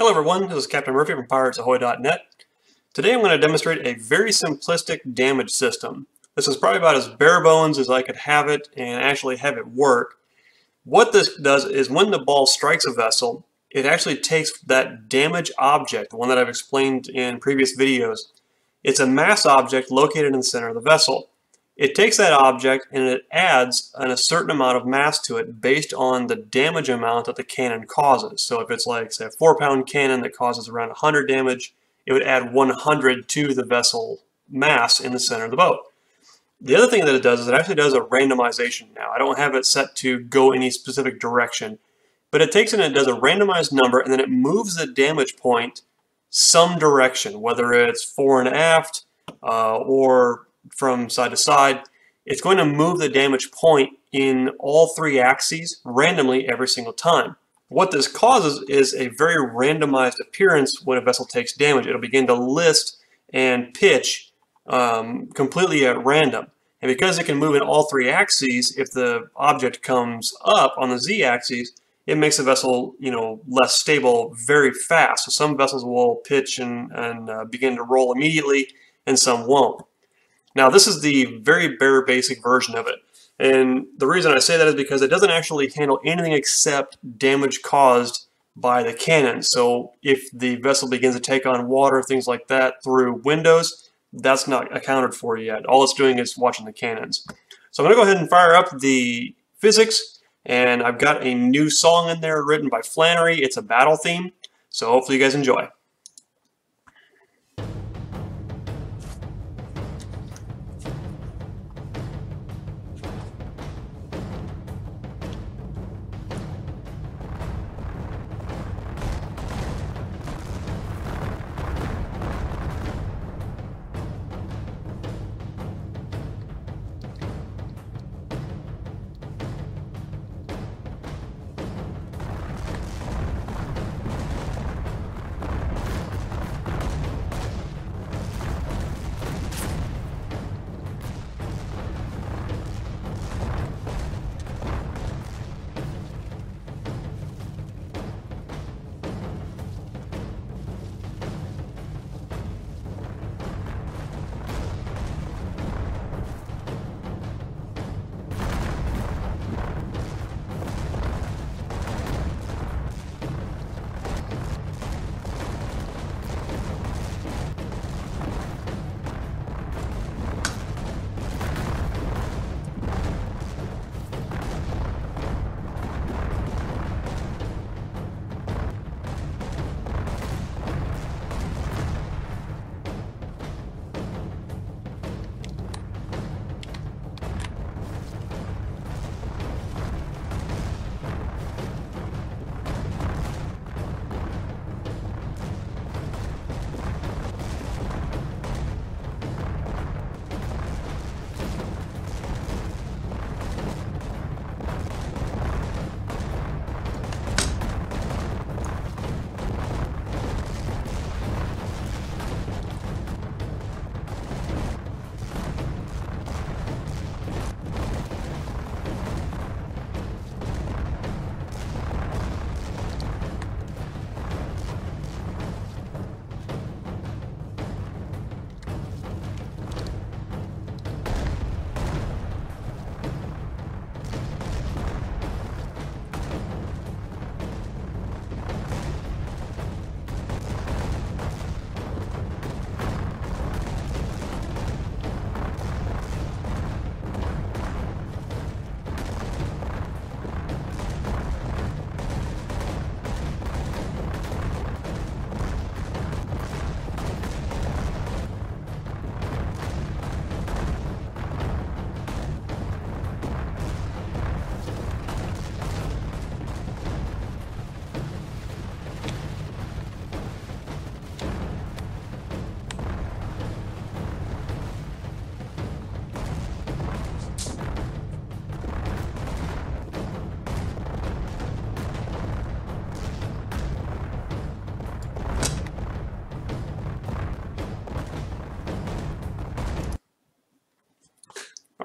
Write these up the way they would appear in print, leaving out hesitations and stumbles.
Hello everyone, this is Captain Murphy from PiratesAhoy.net. Today I'm going to demonstrate a very simplistic damage system. This is probably about as bare bones as I could have it and actually have it work. What this does is when the ball strikes a vessel, it actually takes that damage object, the one that I've explained in previous videos. It's a mass object located in the center of the vessel. It takes that object and it adds a certain amount of mass to it based on the damage amount that the cannon causes. So if it's like, say, a 4-pound cannon that causes around 100 damage, it would add 100 to the vessel mass in the center of the boat. The other thing that it does is it actually does a randomization now. I don't have it set to go any specific direction, but it takes it and it does a randomized number and then it moves the damage point some direction, whether it's fore and aft or from side to side. It's going to move the damage point in all three axes randomly every single time. What this causes is a very randomized appearance when a vessel takes damage. It'll begin to list and pitch completely at random. And because it can move in all three axes, if the object comes up on the z-axis, it makes the vessel, less stable very fast. So some vessels will pitch and begin to roll immediately, and some won't. Now, this is the very bare basic version of it. And the reason I say that is because it doesn't actually handle anything except damage caused by the cannon. So if the vessel begins to take on water, things like that, through windows, that's not accounted for yet. All it's doing is watching the cannons. So I'm going to go ahead and fire up the physics. And I've got a new song in there written by Flannery. It's a battle theme. So hopefully you guys enjoy.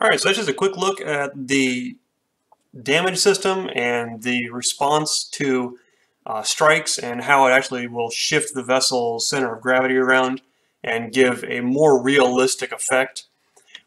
Alright, so that's just a quick look at the damage system and the response to strikes and how it actually will shift the vessel's center of gravity around and give a more realistic effect.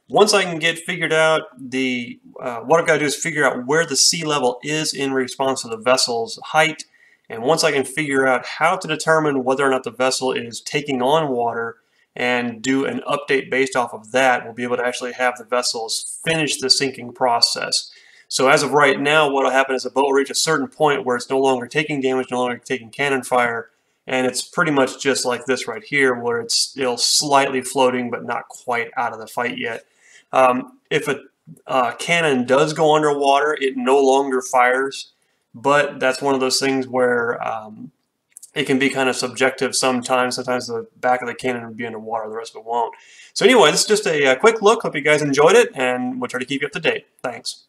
Once I can get figured out what I've got to do is figure out where the sea level is in response to the vessel's height. And once I can figure out how to determine whether or not the vessel is taking on water and do an update based off of that, we'll be able to actually have the vessels finish the sinking process. So as of right now, what will happen is the boat will reach a certain point where it's no longer taking damage, no longer taking cannon fire, and it's pretty much just like this right here, where it's still slightly floating but not quite out of the fight yet. If a cannon does go underwater, it no longer fires, but that's one of those things where it can be kind of subjective sometimes. Sometimes the back of the cannon will be underwater, the rest of it won't. So anyway, this is just a quick look. Hope you guys enjoyed it, and we'll try to keep you up to date. Thanks.